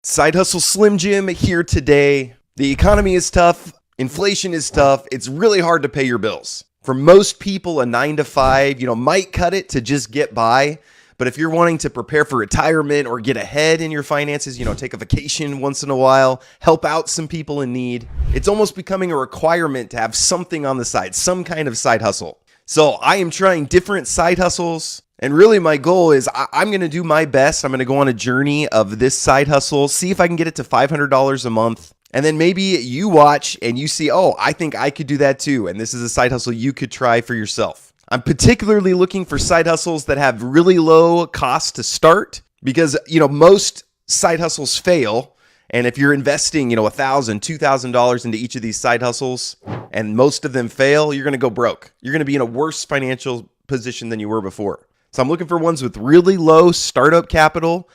Side Hustle Slim Jim here today. The economy is tough. Inflation is tough. It's really hard to pay your bills. For most people, a 9 to 5, might cut it to just get by. But if you're wanting to prepare for retirement or get ahead in your finances, take a vacation once in a while, help out some people in need, it's almost becoming a requirement to have something on the side, some kind of side hustle. So I am trying different side hustles. And really my goal is I'm going to do my best. I'm going to go on a journey of this side hustle, see if I can get it to $500 a month. And then maybe you watch and you see, oh, I think I could do that too. And this is a side hustle you could try for yourself. I'm particularly looking for side hustles that have really low cost to start because, most side hustles fail. And if you're investing, $1,000, $2,000 into each of these side hustles and most of them fail, you're going to go broke. You're going to be in a worse financial position than you were before. So I'm looking for ones with really low startup capital,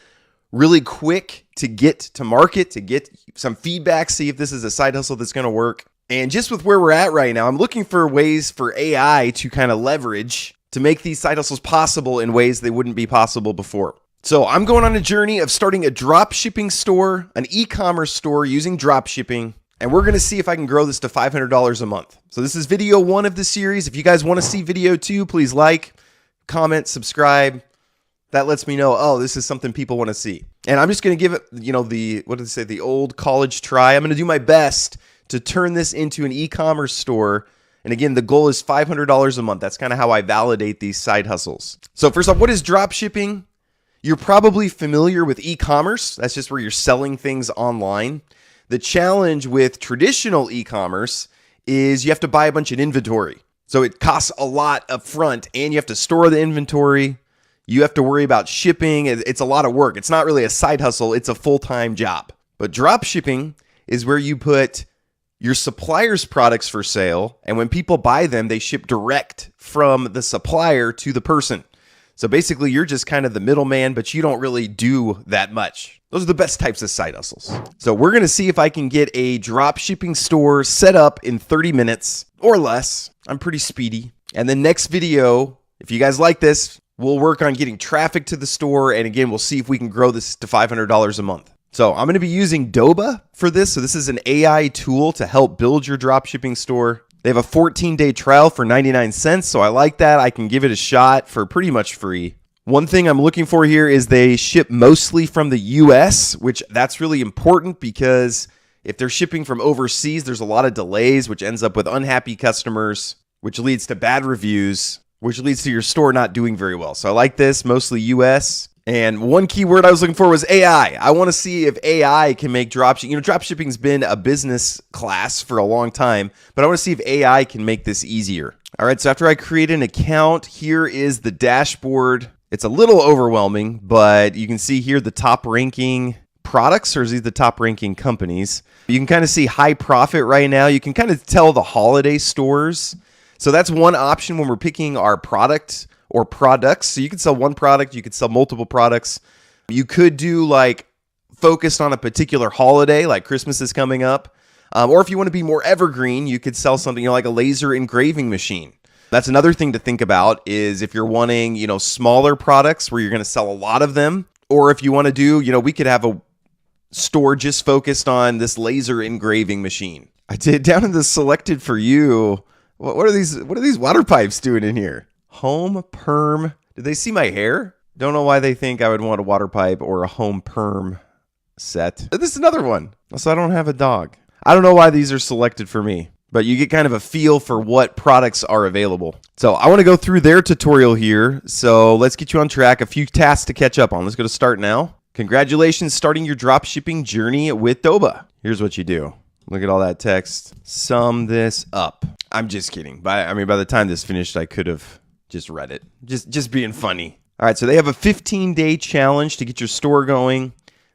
really quick to get to market, to get some feedback, see if this is a side hustle that's going to work. And just with where we're at right now, I'm looking for ways for AI to kind of leverage to make these side hustles possible in ways they wouldn't be possible before. So I'm going on a journey of starting a drop shipping store, an e-commerce store using drop shipping. And we're going to see if I can grow this to $500 a month. So this is video 1 of the series. If you guys want to see video 2, please like, comment, subscribe. That lets me know, oh, this is something people want to see. And I'm just going to give it, the old college try. I'm going to do my best to turn this into an e-commerce store. And again, the goal is $500 a month. That's kind of how I validate these side hustles. So first off, what is drop shipping? You're probably familiar with e-commerce. That's just where you're selling things online. The challenge with traditional e-commerce is you have to buy a bunch of inventory. So it costs a lot up front and you have to store the inventory. You have to worry about shipping. It's a lot of work. It's not really a side hustle. It's a full-time job. But drop shipping is where you put your supplier's products for sale. And when people buy them, they ship direct from the supplier to the person. So basically, you're just kind of the middleman, but you don't really do that much. Those are the best types of side hustles. So we're going to see if I can get a drop shipping store set up in 30 minutes or less. I'm pretty speedy. And the next video, if you guys like this, we'll work on getting traffic to the store. And again, we'll see if we can grow this to $500 a month. So I'm going to be using Doba for this. So this is an AI tool to help build your drop shipping store. They have a 14-day trial for 99 cents. So I like that. I can give it a shot for pretty much free. One thing I'm looking for here is they ship mostly from the US, which that's really important because if they're shipping from overseas, there's a lot of delays, which ends up with unhappy customers, which leads to bad reviews, which leads to your store not doing very well. So I like this, mostly US. And one key word I was looking for was AI. I want to see if AI can make dropshipping. Dropshipping's been a business class for a long time, but I want to see if AI can make this easier. All right, so after I create an account, here is the dashboard. It's a little overwhelming, but you can see here the top ranking products, or is these the top ranking companies? You can kind of see high profit right now. You can kind of tell the holiday stores. So that's one option when we're picking our product or products. So you could sell one product, you could sell multiple products. You could do like focused on a particular holiday, like Christmas is coming up. Or if you want to be more evergreen, you could sell something like a laser engraving machine. That's another thing to think about is if you're wanting, smaller products where you're going to sell a lot of them, or if you want to do, we could have a store just focused on this laser engraving machine. I did down in the selected for you. What are these water pipes doing in here? Home perm. Did they see my hair? Don't know why they think I would want a water pipe or a home perm set. This is another one. So I don't have a dog. I don't know why these are selected for me, but you get kind of a feel for what products are available. So I want to go through their tutorial here. So let's get you on track. A few tasks to catch up on. Let's go to start now. Congratulations, starting your drop shipping journey with Doba. Here's what you do. Look at all that text. Sum this up. I'm just kidding. By the time this finished, I could have just read it. Just being funny. All right, so they have a 15-day challenge to get your store going.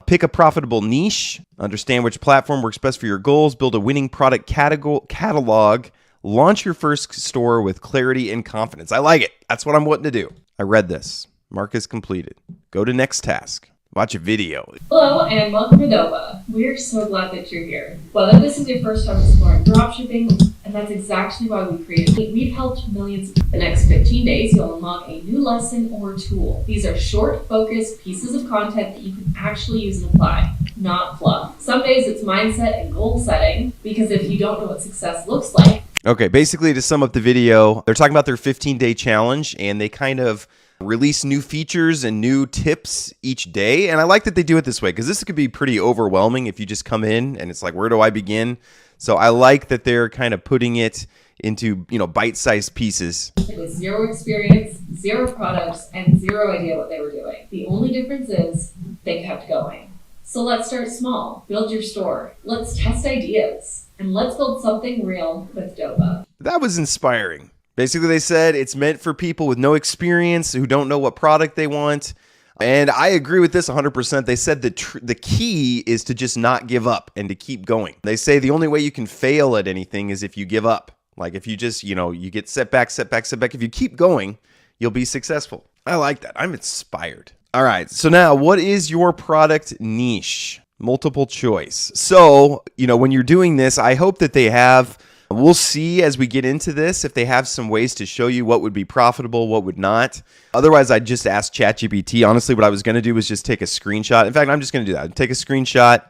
Pick a profitable niche. Understand which platform works best for your goals. Build a winning product catalog. Launch your first store with clarity and confidence. I like it. That's what I'm wanting to do. I read this. Mark is completed. Go to next task. Watch a video. Hello and welcome to Doba. We're so glad that you're here. Whether this is your first time exploring dropshipping, an And that's exactly why we created it. We've helped millions. The next 15 days, you'll unlock a new lesson or tool. These are short, focused pieces of content that you can actually use and apply, not fluff. Some days it's mindset and goal setting, because if you don't know what success looks like. Okay, basically to sum up the video, they're talking about their 15-day challenge, and they kind of release new features and new tips each day. And I like that they do it this way, because this could be pretty overwhelming if you just come in and it's like, where do I begin? So I like that they're kind of putting it into, bite-sized pieces. It was zero experience, zero products, and zero idea what they were doing. The only difference is they kept going. So let's start small. Build your store. Let's test ideas. And let's build something real with Doba. That was inspiring. Basically, they said it's meant for people with no experience, who don't know what product they want. And I agree with this 100%. They said the key is to just not give up and to keep going. They say the only way you can fail at anything is if you give up. Like if you just, you get setback. If you keep going, you'll be successful. I like that. I'm inspired. All right. So now, what is your product niche? Multiple choice. So, when you're doing this, I hope that they have, we'll see as we get into this, if they have some ways to show you what would be profitable, what would not. Otherwise, I'd just ask ChatGPT. Honestly, what I was going to do was just take a screenshot. In fact, I'm just going to do that. Take a screenshot,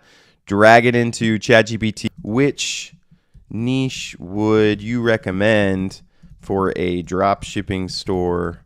drag it into ChatGPT. Which niche would you recommend for a drop shipping store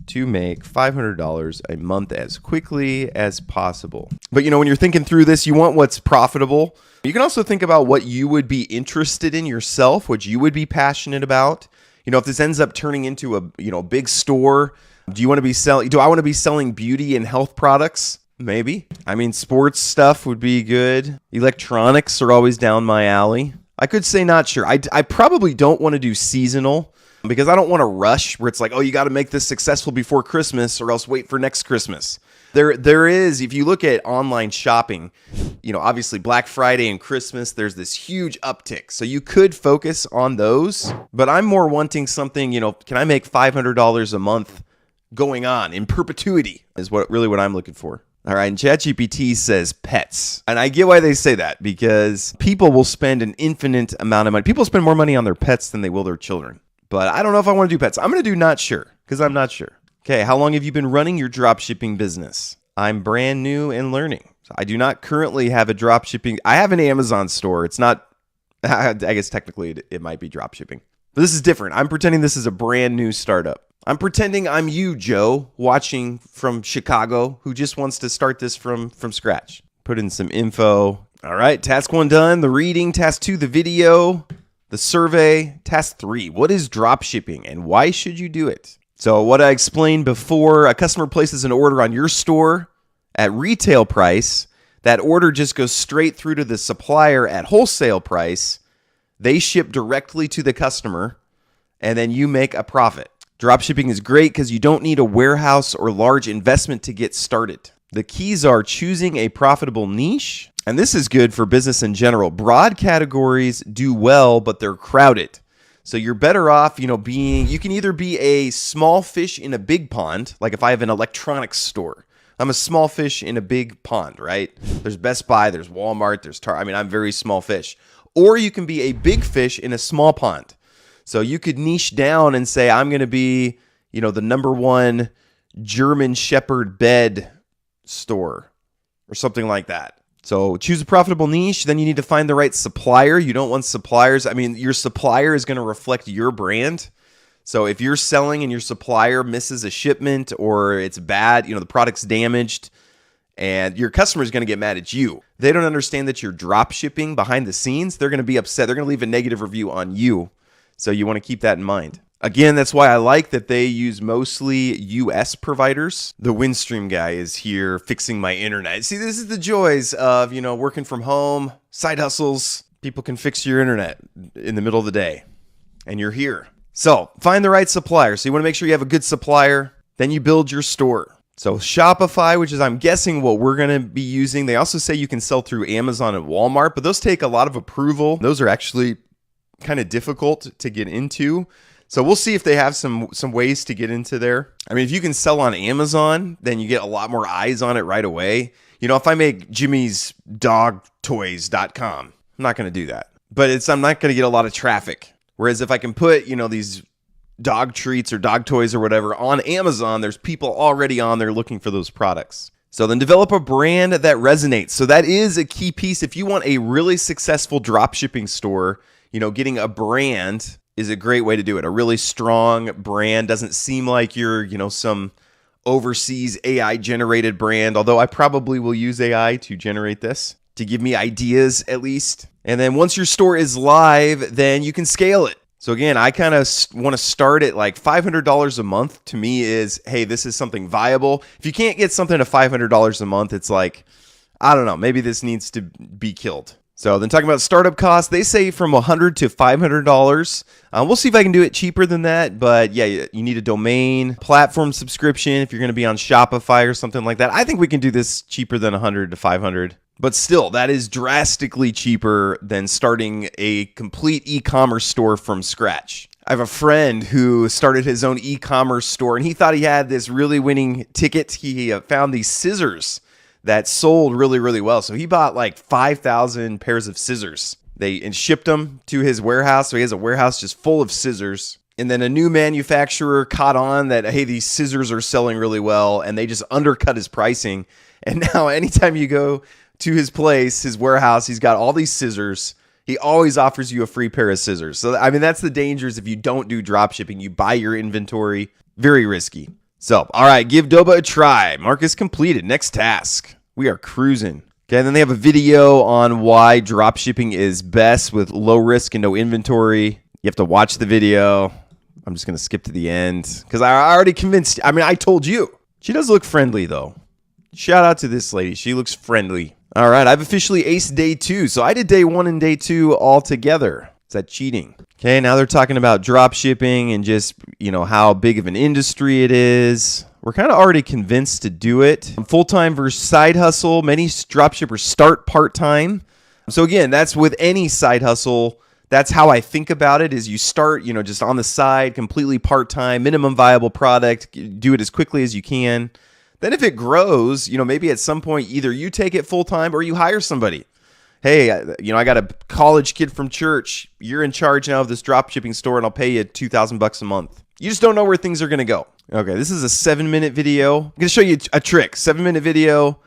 to make $500 a month as quickly as possible? But when you're thinking through this, you want what's profitable. You can also think about what you would be interested in yourself, what you would be passionate about. If this ends up turning into a big store, do I want to be selling beauty and health products? Maybe. Sports stuff would be good. Electronics are always down my alley. I could say not sure. I probably don't want to do seasonal, because I don't want to rush where it's like, oh, you got to make this successful before Christmas or else wait for next Christmas. There is, if you look at online shopping, obviously Black Friday and Christmas, there's this huge uptick. So you could focus on those, but I'm more wanting something, can I make $500 a month going on in perpetuity is what I'm looking for. All right, and ChatGPT says pets. And I get why they say that, because people will spend an infinite amount of money. People spend more money on their pets than they will their children. But I don't know if I want to do pets. I'm going to do not sure, because I'm not sure. Okay, how long have you been running your dropshipping business? I'm brand new and learning. So I do not currently have a dropshipping. I have an Amazon store. It's not, I guess technically it might be dropshipping. But this is different. I'm pretending this is a brand new startup. I'm pretending I'm you, Joe, watching from Chicago, who just wants to start this from scratch. Put in some info. All right, task 1 done. The reading. Task 2, the video. The survey. Task 3, what is dropshipping and why should you do it? So what I explained before, a customer places an order on your store at retail price. That order just goes straight through to the supplier at wholesale price. They ship directly to the customer, and then you make a profit. Dropshipping is great because you don't need a warehouse or large investment to get started. The keys are choosing a profitable niche, and this is good for business in general. Broad categories do well, but they're crowded. So you're better off, you can either be a small fish in a big pond, like if I have an electronics store. I'm a small fish in a big pond, right? There's Best Buy, there's Walmart, there's Target. I'm very small fish. Or you can be a big fish in a small pond. So you could niche down and say, I'm going to be, the number one German Shepherd bed store or something like that. So choose a profitable niche. Then you need to find the right supplier. You don't want suppliers. Your supplier is going to reflect your brand. So if you're selling and your supplier misses a shipment or it's bad, the product's damaged, and your customer is going to get mad at you. They don't understand that you're drop shipping behind the scenes. They're going to be upset. They're going to leave a negative review on you. So you want to keep that in mind. Again, that's why I like that they use mostly US providers. The Windstream guy is here fixing my internet. See, this is the joys of, working from home, side hustles. People can fix your internet in the middle of the day, and you're here. So find the right supplier. So you want to make sure you have a good supplier. Then you build your store. So Shopify, which is I'm guessing what we're going to be using. They also say you can sell through Amazon and Walmart, but those take a lot of approval. Those are actually kind of difficult to get into. So we'll see if they have some ways to get into there. If you can sell on Amazon, then you get a lot more eyes on it right away. If I make jimmysdogtoys.com, I'm not going to do that. But I'm not going to get a lot of traffic. Whereas if I can put, these dog treats or dog toys or whatever on Amazon, there's people already on there looking for those products. So then develop a brand that resonates. So that is a key piece. If you want a really successful dropshipping store, getting a brand is a great way to do it. A really strong brand. Doesn't seem like you're, some overseas AI generated brand, although I probably will use AI to generate this to give me ideas at least. And then once your store is live, then you can scale it. So again, I kind of want to start at like $500 a month. To me is, hey, this is something viable. If you can't get something to $500 a month, it's like, I don't know, maybe this needs to be killed. So then talking about startup costs, they say from $100 to $500. We'll see if I can do it cheaper than that. But yeah, you need a domain, platform subscription if you're going to be on Shopify or something like that. I think we can do this cheaper than $100 to $500. But still, that is drastically cheaper than starting a complete e-commerce store from scratch. I have a friend who started his own e-commerce store, and he thought he had this really winning ticket. He found these scissors that sold really, really well. So he bought like 5,000 pairs of scissors. And shipped them to his warehouse. So he has a warehouse just full of scissors. And then a new manufacturer caught on that, hey, these scissors are selling really well, and they just undercut his pricing. And now anytime you go to his place, his warehouse, he's got all these scissors. He always offers you a free pair of scissors. So, I mean, that's the dangers if you don't do drop shipping. You buy your inventory. Very risky. So, all right, give Doba a try. Marcus completed. Next task. We are cruising. Okay, and then they have a video on why drop shipping is best with low risk and no inventory. You have to watch the video. I'm just going to skip to the end because I already convinced. I mean, I told you. She does look friendly, though. Shout out to this lady. She looks friendly. All right, I've officially aced day 2. So I did day 1 and day 2 all together. Is that cheating? Okay, now they're talking about drop shipping and just, how big of an industry it is. We're kind of already convinced to do it. Full-time versus side hustle. Many drop shippers start part-time. So again, that's with any side hustle. That's how I think about it is you start, just on the side, completely part-time, minimum viable product, do it as quickly as you can. Then if it grows, maybe at some point either you take it full-time or you hire somebody. Hey, I got a college kid from church. You're in charge now of this drop shipping store and I'll pay you $2,000 a month. You just don't know where things are going to go. Okay, this is a 7-minute video. I'm going to show you a trick. 7-minute video.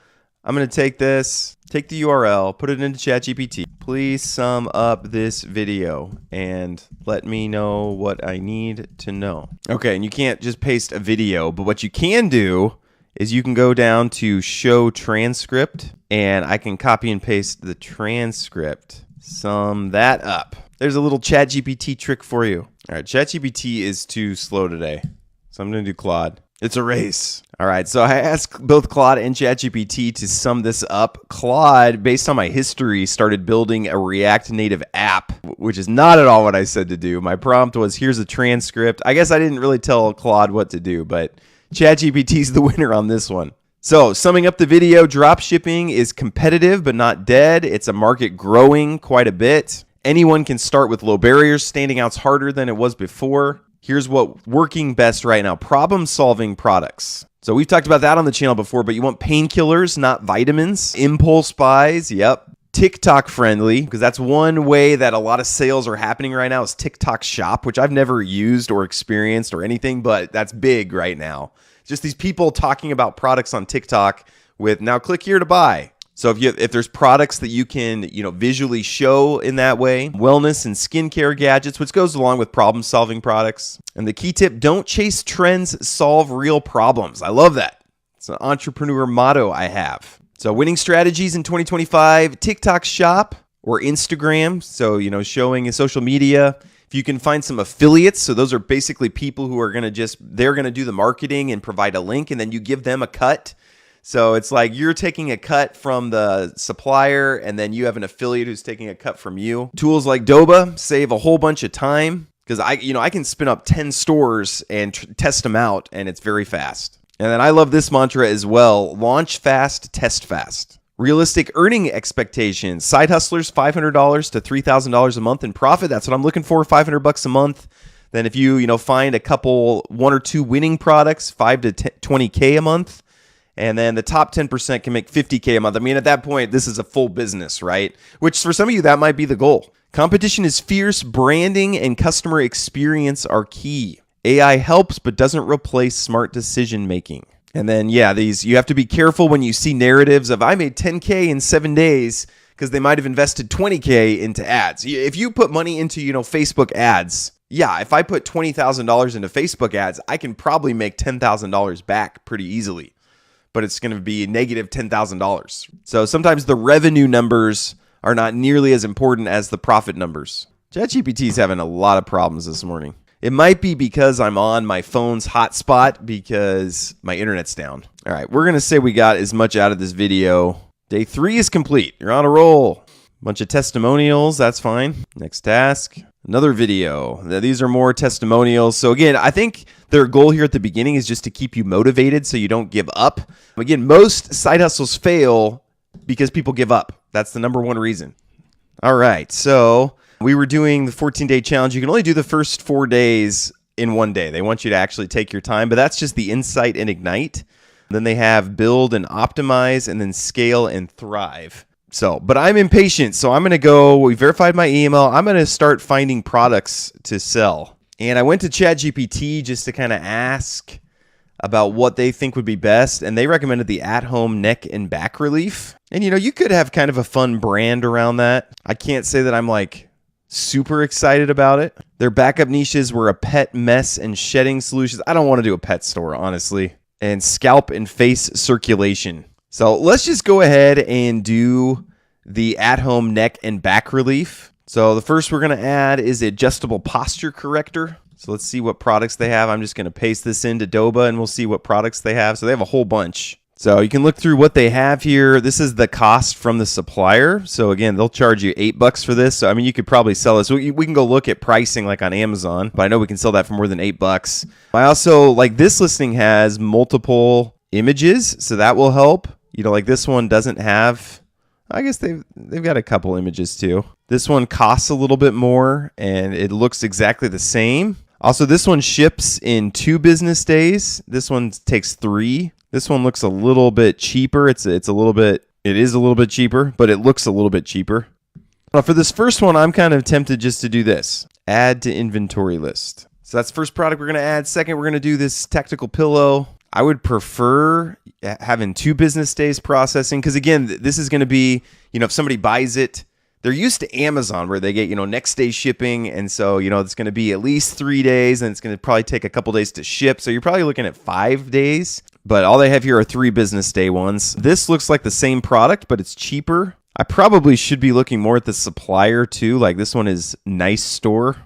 I'm going to take this, take the URL, put it into ChatGPT. Please sum up this video and let me know what I need to know. Okay, and you can't just paste a video, but what you can do is you can go down to show transcript and I can copy and paste the transcript. Sum that up. There's a little ChatGPT trick for you. All right, ChatGPT is too slow today, so I'm going to do Claude. It's a race. All right, so I asked both Claude and ChatGPT to sum this up. Claude, based on my history, started building a React Native app, which is not at all what I said to do. My prompt was, here's a transcript. I guess I didn't really tell Claude what to do, but ChatGPT's the winner on this one. So summing up the video, drop shipping is competitive but not dead. It's a market growing quite a bit. Anyone can start with low barriers. Standing out's harder than it was before. Here's what working best right now. Problem-solving products. So we've talked about that on the channel before, but you want painkillers, not vitamins. Impulse buys, yep. TikTok friendly, because that's one way that a lot of sales are happening right now is TikTok Shop, which I've never used or experienced or anything, but that's big right now. Just these people talking about products on TikTok with now click here to buy. So if there's products that you can, visually show in that way, wellness and skincare gadgets, which goes along with problem-solving products. And the key tip, don't chase trends, solve real problems. I love that. It's an entrepreneur motto I have. So winning strategies in 2025, TikTok Shop or Instagram. So, showing in social media. If you can find some affiliates, so those are basically people who are they're going to do the marketing and provide a link, and then you give them a cut. So it's like you're taking a cut from the supplier and then you have an affiliate who's taking a cut from you. Tools like Doba save a whole bunch of time because I can spin up 10 stores and test them out and it's very fast. And then I love this mantra as well. Launch fast, test fast. Realistic earning expectations. Side hustlers, $500 to $3,000 a month in profit. That's what I'm looking for, $500 a month. Then if you find a couple, 1 or 2 winning products, $5 to $20K a month. And then the top 10% can make $50K a month. I mean, at that point, this is a full business, right? Which for some of you, that might be the goal. Competition is fierce. Branding and customer experience are key. AI helps, but doesn't replace smart decision making. And then, yeah, you have to be careful when you see narratives of I made 10K in 7 days because they might have invested 20K into ads. If you put money into, Facebook ads, yeah, if I put $20,000 into Facebook ads, I can probably make $10,000 back pretty easily, but it's going to be negative $10,000. So sometimes the revenue numbers are not nearly as important as the profit numbers. ChatGPT is having a lot of problems this morning. It might be because I'm on my phone's hotspot because my internet's down. All right, we're going to say we got as much out of this video. Day 3 is complete. You're on a roll. Bunch of testimonials. That's fine. Next task. Another video. These are more testimonials. So again, I think their goal here at the beginning is just to keep you motivated so you don't give up. Again, most side hustles fail because people give up. That's the number one reason. All right, so we were doing the 14-day challenge. You can only do the first 4 days in one day. They want you to actually take your time, but that's just the insight and ignite. Then they have build and optimize, and then scale and thrive. So, but I'm impatient, so I'm going to go. We verified my email. I'm going to start finding products to sell. And I went to ChatGPT just to kind of ask about what they think would be best, and they recommended the at-home neck and back relief. And you could have kind of a fun brand around that. I can't say that I'm like super excited about it. Their backup niches were a pet mess and shedding solutions. I don't want to do a pet store, honestly. And scalp and face circulation. So let's just go ahead and do the at-home neck and back relief. So the first we're going to add is the adjustable posture corrector. So let's see what products they have. I'm just going to paste this into Doba and we'll see what products they have. So they have a whole bunch. So you can look through what they have here. This is the cost from the supplier. So again, they'll charge you $8 for this. So I mean, you could probably sell this. We can go look at pricing like on Amazon, but I know we can sell that for more than $8. I also like this listing has multiple images, so that will help. Like this one doesn't have. I guess they've got a couple images too. This one costs a little bit more, and it looks exactly the same. Also, this one ships in 2 business days. This one takes 3. This one looks a little bit cheaper. It is a little bit cheaper, but it looks a little bit cheaper. Now for this first one, I'm kind of tempted just to do this. Add to inventory list. So that's the first product we're going to add. Second, we're going to do this tactical pillow. I would prefer having 2 business days processing because, again, this is going to be, if somebody buys it, they're used to Amazon where they get, next day shipping. And so, it's going to be at least 3 days and it's going to probably take a couple days to ship. So you're probably looking at 5 days. But all they have here are 3 business day ones. This looks like the same product, but it's cheaper. I probably should be looking more at the supplier too. Like this one is Nice Store.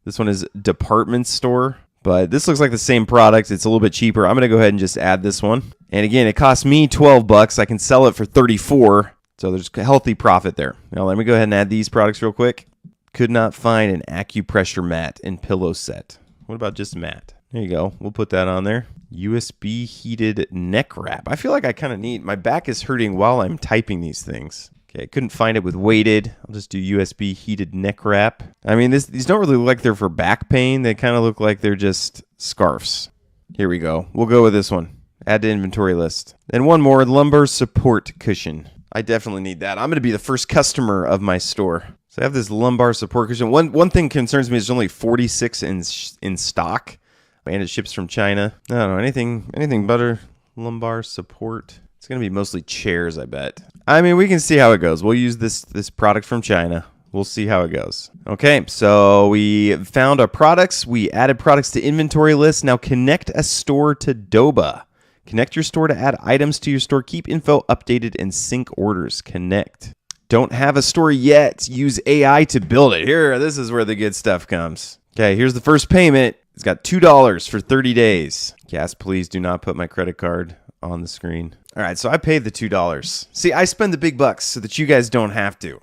This one is Department Store. But this looks like the same product. It's a little bit cheaper. I'm going to go ahead and just add this one. And again, it cost me $12. I can sell it for $34. So there's a healthy profit there. Now let me go ahead and add these products real quick. Could not find an acupressure mat and pillow set. What about just a mat? There you go. We'll put that on there. USB heated neck wrap. I feel like I kind of need, my back is hurting while I'm typing these things. Okay, I couldn't find it with weighted. I'll just do USB heated neck wrap. I mean, these don't really look like they're for back pain. They kind of look like they're just scarves. Here we go. We'll go with this one. Add to inventory list. And one more, lumbar support cushion. I definitely need that. I'm going to be the first customer of my store. So I have this lumbar support cushion. One thing concerns me is there's only 46 in stock. And it ships from China. I don't know, anything better lumbar support. It's going to be mostly chairs, I bet. I mean, we can see how it goes. We'll use this product from China. We'll see how it goes. Okay, so we found our products. We added products to inventory list. Now connect a store to Doba. Connect your store to add items to your store. Keep info updated and sync orders. Connect. Don't have a store yet. Use AI to build it. Here, this is where the good stuff comes. Okay, here's the first payment. It's got $2 for 30 days. Yes, please do not put my credit card on the screen. All right, so I paid the $2. See, I spend the big bucks so that you guys don't have to.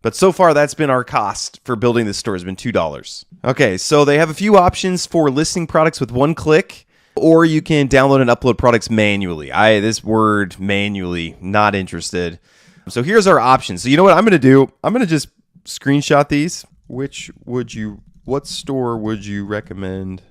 But so far, that's been our cost for building this store has been $2. Okay, so they have a few options for listing products with one click, or you can download and upload products manually. This word manually, not interested. So here's our options. So you know what I'm going to do? I'm going to just screenshot these. What store would you recommend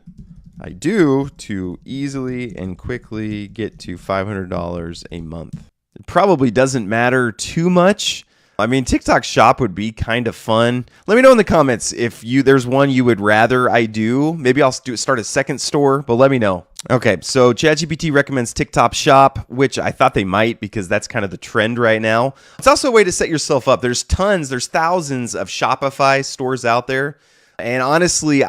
I do to easily and quickly get to $500 a month? It probably doesn't matter too much. I mean, TikTok Shop would be kind of fun. Let me know in the comments if there's one you would rather I do. Maybe I'll start a second store, but let me know. Okay, so ChatGPT recommends TikTok Shop, which I thought they might because that's kind of the trend right now. It's also a way to set yourself up. There's thousands of Shopify stores out there. And honestly,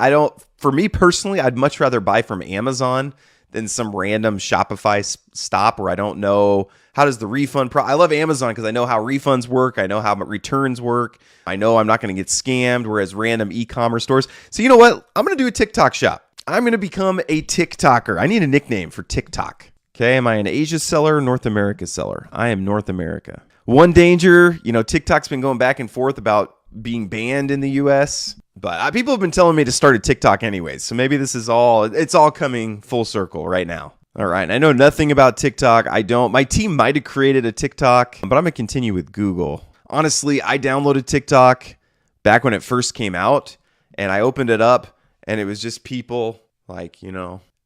for me personally, I'd much rather buy from Amazon than some random Shopify stop where I don't know how does the refund I love Amazon because I know how refunds work. I know how returns work. I know I'm not going to get scammed, whereas random e-commerce stores. So you know what? I'm going to do a TikTok shop. I'm going to become a TikToker. I need a nickname for TikTok. Okay, am I an Asia seller or North America seller? I am North America. One danger, TikTok's been going back and forth about being banned in the US, but people have been telling me to start a TikTok anyways. So maybe it's all coming full circle right now. All right. I know nothing about TikTok. My team might have created a TikTok, but I'm going to continue with Google. Honestly, I downloaded TikTok back when it first came out and I opened it up and it was just people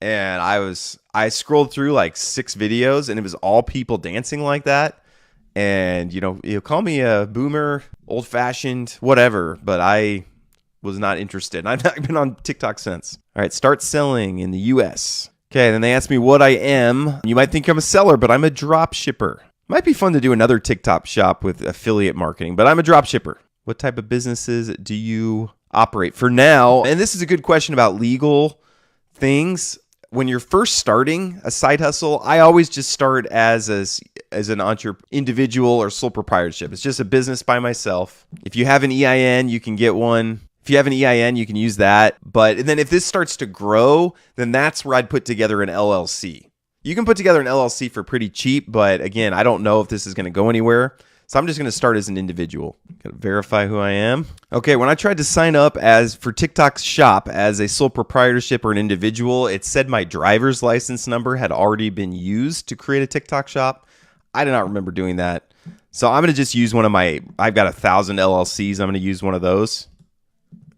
and I scrolled through like 6 videos and it was all people dancing like that. And, you call me a boomer, old fashioned, whatever, but I was not interested. I've not been on TikTok since. All right. Start selling in the US. Okay. Then they asked me what I am. You might think I'm a seller, but I'm a drop shipper. Might be fun to do another TikTok shop with affiliate marketing, but I'm a drop shipper. What type of businesses do you operate for now? And this is a good question about legal things. When you're first starting a side hustle, I always just start as an individual or sole proprietorship. It's just a business by myself. If you have an EIN, you can get one. If you have an EIN, you can use that. But then if this starts to grow, then that's where I'd put together an LLC. You can put together an LLC for pretty cheap, but again, I don't know if this is going to go anywhere. So I'm just going to start as an individual. Got to verify who I am. Okay, when I tried to sign up for TikTok Shop as a sole proprietorship or an individual, it said my driver's license number had already been used to create a TikTok shop. I do not remember doing that. So I'm going to just use I've got 1,000 LLCs. I'm going to use one of those.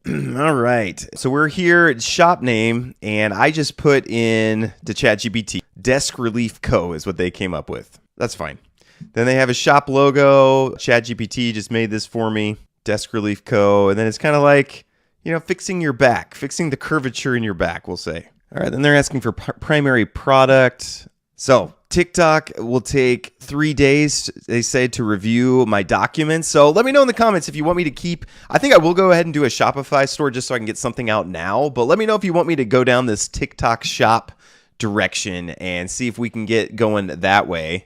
All right. So we're here at shop name, and I just put in the ChatGPT. Desk Relief Co. is what they came up with. That's fine. Then they have a shop logo. ChatGPT just made this for me. Desk Relief Co. And then it's kind of like, fixing your back, fixing the curvature in your back, we'll say. All right. Then they're asking for primary product. So TikTok will take 3 days, they say, to review my documents. So let me know in the comments if you want me to keep. I think I will go ahead and do a Shopify store just so I can get something out now. But let me know if you want me to go down this TikTok shop direction and see if we can get going that way.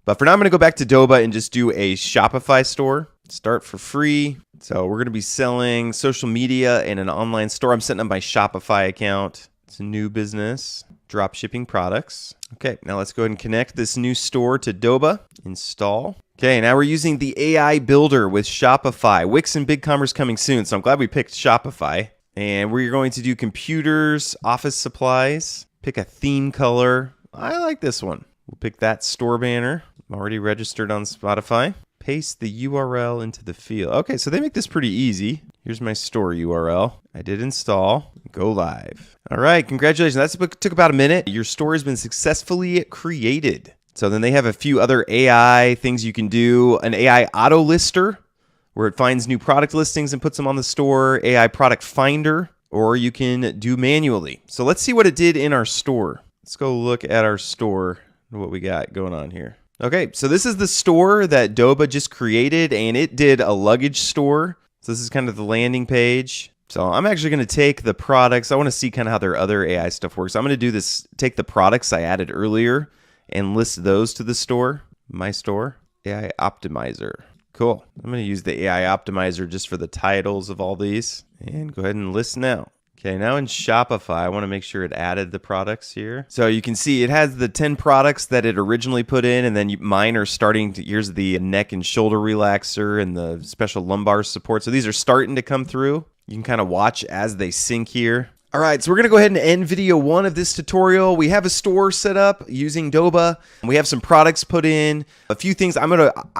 But for now, I'm going to go back to Doba and just do a Shopify store. Start for free. So we're going to be selling social media and an online store. I'm setting up my Shopify account. It's a new business. Dropshipping products. Okay, now let's go ahead and connect this new store to Doba. Install. Okay, now we're using the AI builder with Shopify. Wix and BigCommerce coming soon, so I'm glad we picked Shopify. And we're going to do computers, office supplies. Pick a theme color. I like this one. We'll pick that store banner. I'm already registered on Spotify. Paste the URL into the field. Okay, so they make this pretty easy. Here's my store URL. I did install. Go live. All right, congratulations. That took about a minute. Your store has been successfully created. So then they have a few other AI things you can do. An AI auto lister, where it finds new product listings and puts them on the store. AI product finder, or you can do manually. So let's see what it did in our store. Let's go look at our store, what we got going on here. Okay, so this is the store that Doba just created, and it did a luggage store. So this is kind of the landing page. So I'm actually going to take the products. I want to see kind of how their other AI stuff works. I'm going to do this, take the products I added earlier and list those to the store, my store, AI Optimizer. Cool. I'm going to use the AI Optimizer just for the titles of all these and go ahead and list now. Okay, now in Shopify, I want to make sure it added the products here. So you can see it has the 10 products that it originally put in, and then mine are starting to, here's the neck and shoulder relaxer and the special lumbar support. So these are starting to come through. You can kind of watch as they sync here. All right, so we're going to go ahead and end video 1 of this tutorial. We have a store set up using Doba. We have some products put in. A few things I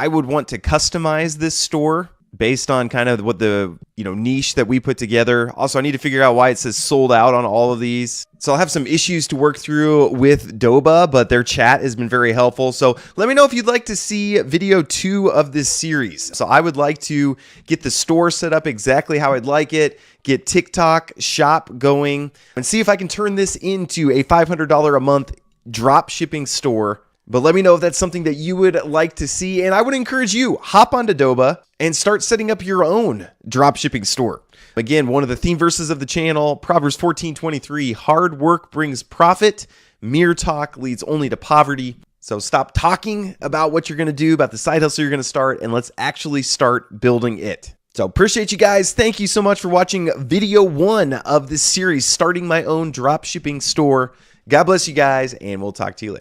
would want to customize this store based on kind of what the niche that we put together. Also, I need to figure out why it says sold out on all of these. So I'll have some issues to work through with Doba, but their chat has been very helpful. So let me know if you'd like to see video 2 of this series. So I would like to get the store set up exactly how I'd like it, get TikTok shop going, and see if I can turn this into a $500 a month drop shipping store. But let me know if that's something that you would like to see. And I would encourage you, hop onto Doba and start setting up your own drop shipping store. Again, one of the theme verses of the channel, Proverbs 14:23, hard work brings profit, mere talk leads only to poverty. So stop talking about what you're going to do, about the side hustle you're going to start, and let's actually start building it. So appreciate you guys. Thank you so much for watching video 1 of this series, starting my own drop shipping store. God bless you guys, and we'll talk to you later.